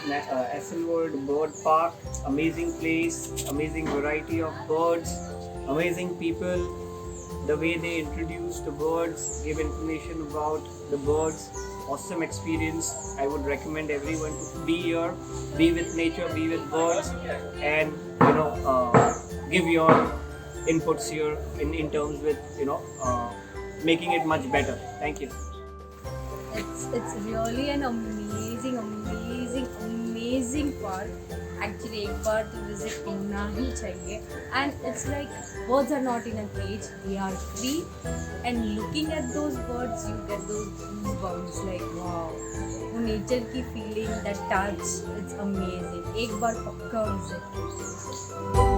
EsselWorld Bird Park. Amazing place, amazing variety of birds, amazing people. The way they introduce the birds, give information about the birds, awesome experience. I would recommend everyone to be here, be with nature, be with birds, and give your inputs here in terms with making it much better. Thank you. It's really an amazing park. Actually, एक बार तो visit करना ही चाहिए. And it's like birds are not in a cage; they are free. And looking at those birds, you get those goosebumps. Like wow, वो nature की feeling, that touch, it's amazing. एक बार पक्का visit.